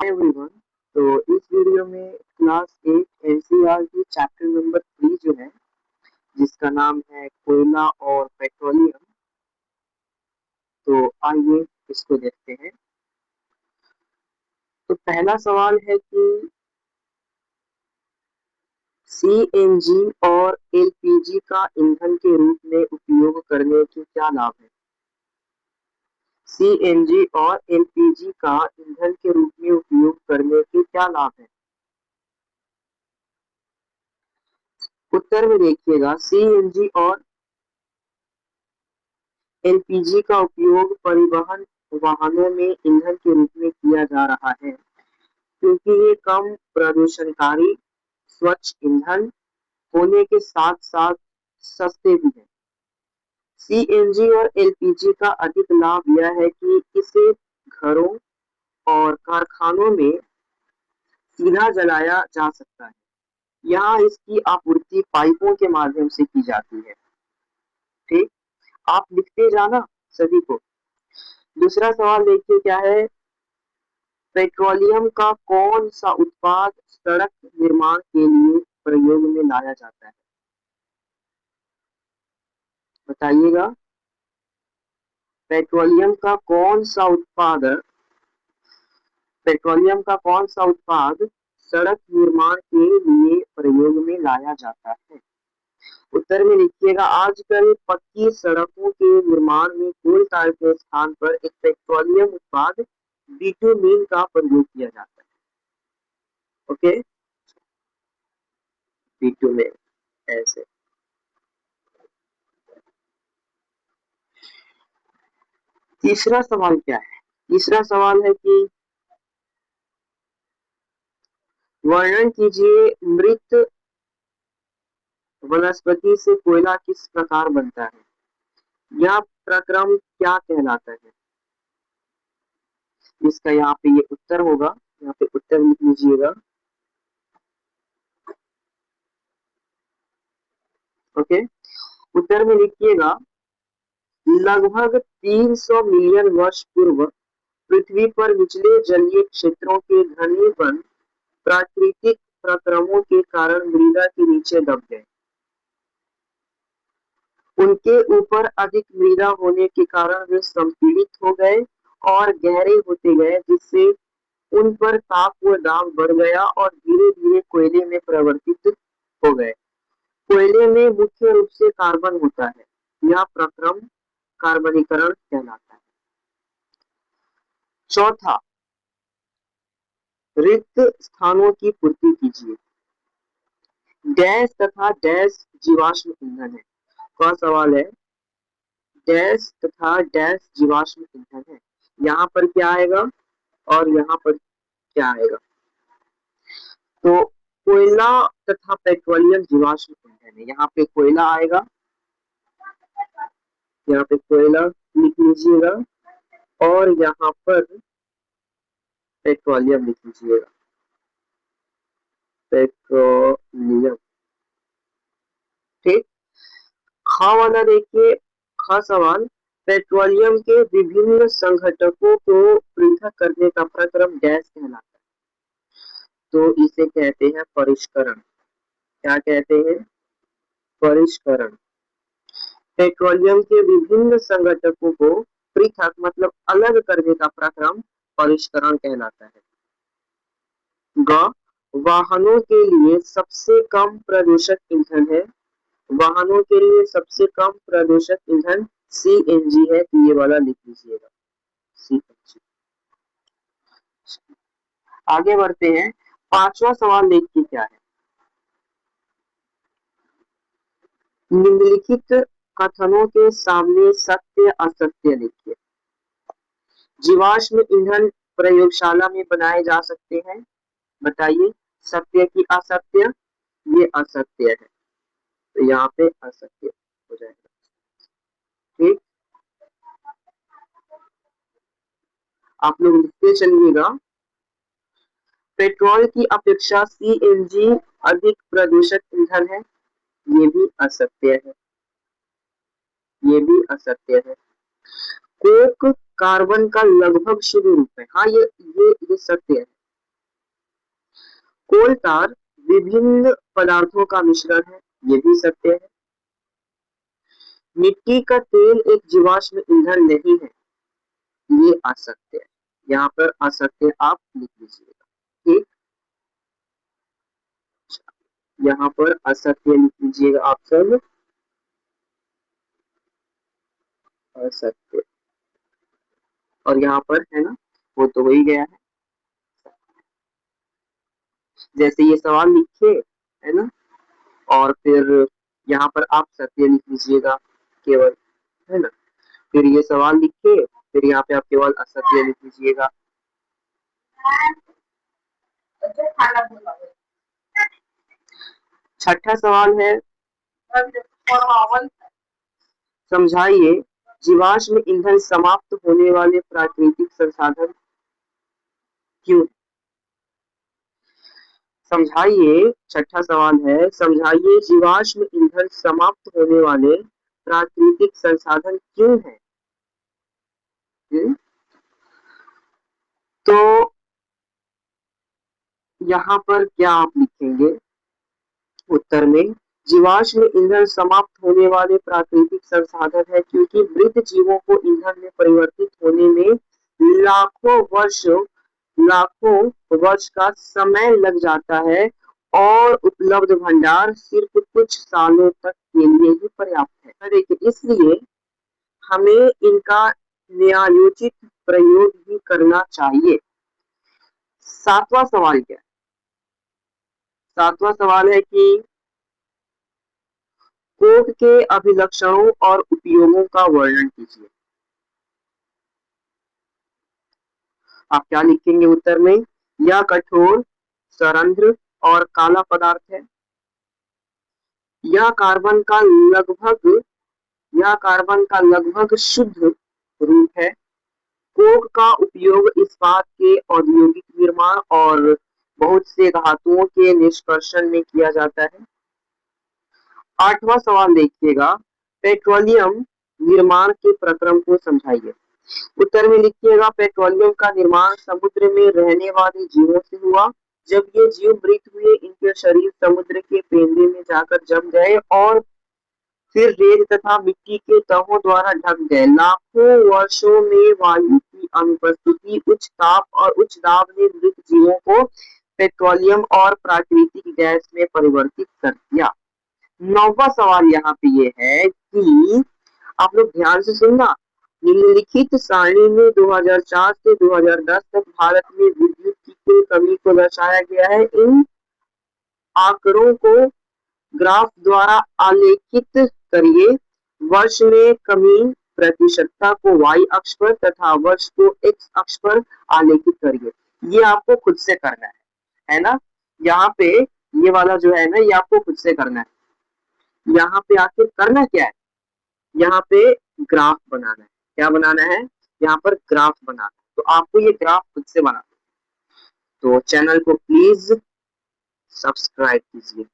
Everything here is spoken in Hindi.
एवरीवन, तो इस वीडियो में क्लास 8 एनसीईआरटी चैप्टर नंबर 3 जो है जिसका नाम है कोयला और पेट्रोलियम। तो आइए इसको देखते हैं। तो पहला सवाल है कि सीएनजी और एलपीजी का ईंधन के रूप में उपयोग करने के क्या लाभ है। सीएनजी और एलपीजी का ईंधन के रूप में उपयोग करने के क्या लाभ है। उत्तर में देखिएगा, सीएनजी और एलपीजी का उपयोग परिवहन वाहनों में ईंधन के रूप में किया जा रहा है क्योंकि ये कम प्रदूषणकारी, स्वच्छ ईंधन होने के साथ साथ सस्ते भी हैं। सीएनजी और एलपीजी का अधिक लाभ यह है कि इसे घरों और कारखानों में सीधा जलाया जा सकता है। यहाँ इसकी आपूर्ति पाइपों के माध्यम से की जाती है। ठीक, आप लिखते जाना सभी को। दूसरा सवाल देखिए क्या है। पेट्रोलियम का कौन सा उत्पाद सड़क निर्माण के लिए प्रयोग में लाया जाता है, बताइएगा। पेट्रोलियम का कौन सा उत्पाद सड़क निर्माण के लिए प्रयोग में लाया जाता है। उत्तर में लिखिएगा, आजकल पक्की सड़कों के निर्माण में कोल tar के स्थान पर एक पेट्रोलियम उत्पाद बिटुमेन का प्रयोग किया जाता है। ओके, बिटुमेन ऐसे। तीसरा सवाल क्या है। तीसरा सवाल है कि वर्णन कीजिए मृत वनस्पति से कोयला किस प्रकार बनता है। यह प्रक्रम क्या कहलाता है। इसका यहाँ पे ये उत्तर होगा, यहाँ पे उत्तर लिख लीजिएगा। ओके, उत्तर में लिखिएगा, लगभग 300 मिलियन वर्ष पूर्व पृथ्वी पर निचले जलीय क्षेत्रों के घनीभवन प्राकृतिक प्रक्रमों के कारण मृदा के नीचे दब गए। उनके ऊपर अधिक मृदा होने के कारण वे संपीड़ित हो गए और गहरे होते गए, जिससे उन पर ताप व दाब बढ़ गया और धीरे धीरे कोयले में परिवर्तित हो गए। कोयले में मुख्य रूप से कार्बन होता है। यह प्रक्रम कार्बनीकरण कहलाता है। चौथा, रिक्त स्थानों की पूर्ति कीजिए। गैस तथा डैश जीवाश्म ईंधन है। कौन सवाल है। डैश तथा डैश जीवाश्म ईंधन है। यहाँ पर क्या आएगा और यहाँ पर क्या आएगा। तो कोयला तथा पेट्रोलियम जीवाश्म ईंधन है। यहाँ पे कोयला आएगा, यहाँ पे कोयला लिख लीजिएगा और यहाँ पर पेट्रोलियम लिख लीजिएगा। पेट्रोलियम। ठीक, खा वाला देखिए, खा सवाल, पेट्रोलियम के विभिन्न संघटकों को पृथक करने का प्रक्रम डैश कहलाता है। तो इसे कहते हैं परिष्करण। क्या कहते हैं, परिष्करण। पेट्रोलियम के विभिन्न संघटकों को पृथक मतलब अलग करने का प्रक्रम परिष्करण कहलाता है। ग, वाहनों के लिए सबसे कम प्रदूषक ईंधन है। वाहनों के लिए सबसे कम प्रदूषक ईंधन सीएनजी है। तो ये वाला लिख लीजिएगा, सीएनजी। आगे बढ़ते हैं। पांचवा सवाल देखिए क्या है। निम्नलिखित कथनों के सामने सत्य असत्य लिखिए। जीवाश्म ईंधन प्रयोगशाला में बनाए जा सकते हैं, बताइए सत्य की असत्य। ये असत्य है, तो यहाँ पे असत्य हो जाएगा। ठीक, आप लोग लिखते चलिएगा। पेट्रोल की अपेक्षा सीएनजी अधिक प्रदूषक ईंधन है। ये भी असत्य है, ये भी असत्य है। कोक कार्बन का लगभग शुद्ध रूप है। हाँ, ये सत्य है। कोल तार विभिन्न पदार्थों का मिश्रण है, ये भी सत्य है। मिट्टी का तेल एक जीवाश्म ईंधन नहीं है, ये असत्य है। यहाँ पर असत्य आप लिख लीजिएगा, ठीक। यहाँ पर असत्य लिख लीजिएगा आप सब, असत्य। और यहाँ पर है ना, वो तो हो ही गया है। जैसे ये सवाल लिखे है ना, और फिर यहाँ पर आप सत्य लिख लीजिएगा केवल, है ना। फिर ये सवाल लिखे, फिर यहाँ पे आप केवल असत्य लिख लीजिएगा। छठा सवाल है, समझाइए जीवाश्म ईंधन समाप्त होने वाले प्राकृतिक संसाधन क्यों। समझाइए, छठा सवाल है, समझाइए जीवाश्म ईंधन समाप्त होने वाले प्राकृतिक संसाधन क्यों है। तो यहाँ पर क्या आप लिखेंगे उत्तर में, जीवाश्म ईंधन समाप्त होने वाले प्राकृतिक संसाधन है क्योंकि मृत जीवों को ईंधन में परिवर्तित होने में लाखों वर्ष का समय लग जाता है और उपलब्ध भंडार सिर्फ कुछ सालों तक के लिए ही पर्याप्त है। देखिए, इसलिए हमें इनका न्यायोचित प्रयोग ही करना चाहिए। सातवां सवाल क्या है, सातवां सवाल है कि कोक के अभिलक्षणों और उपयोगों का वर्णन कीजिए। आप क्या लिखेंगे उत्तर में, यह कठोर, सरंध्र और काला पदार्थ है। यह कार्बन का लगभग शुद्ध रूप है। कोक का उपयोग इस्पात के औद्योगिक निर्माण और बहुत से धातुओं के निष्कर्षण में किया जाता है। आठवां सवाल देखिएगा, पेट्रोलियम निर्माण के प्रक्रम को समझाइए। उत्तर में लिखिएगा, पेट्रोलियम का निर्माण समुद्र में रहने वाले जीवों से हुआ। जब ये जीव मृत हुए, इनके शरीर समुद्र के पेंदे में जाकर जम गए और फिर रेत तथा मिट्टी के तहों द्वारा ढक गए। लाखों वर्षों में वायु की अनुपस्थिति, उच्च ताप और उच्च दाब ने मृत जीवों को पेट्रोलियम और प्राकृतिक गैस में परिवर्तित कर दिया। नौवां सवाल यहाँ पे ये है कि आप लोग ध्यान से सुनना, निम्नलिखित सारणी में 2004 से 2010 तक भारत में विद्युत की कुल कमी को दर्शाया गया है। इन आंकड़ों को ग्राफ द्वारा आलेखित करिए। वर्ष में कमी प्रतिशतता को y अक्ष पर तथा वर्ष को x अक्ष पर आलेखित करिए। ये आपको खुद से करना है ना। यहाँ पे ये वाला जो है ना, ये आपको खुद से करना है। यहाँ पे आके करना क्या है, यहाँ पे ग्राफ बनाना है। क्या बनाना है, यहाँ पर ग्राफ बनाना है। तो आपको ये ग्राफ खुद से बनाना है। तो चैनल को प्लीज सब्सक्राइब कीजिए।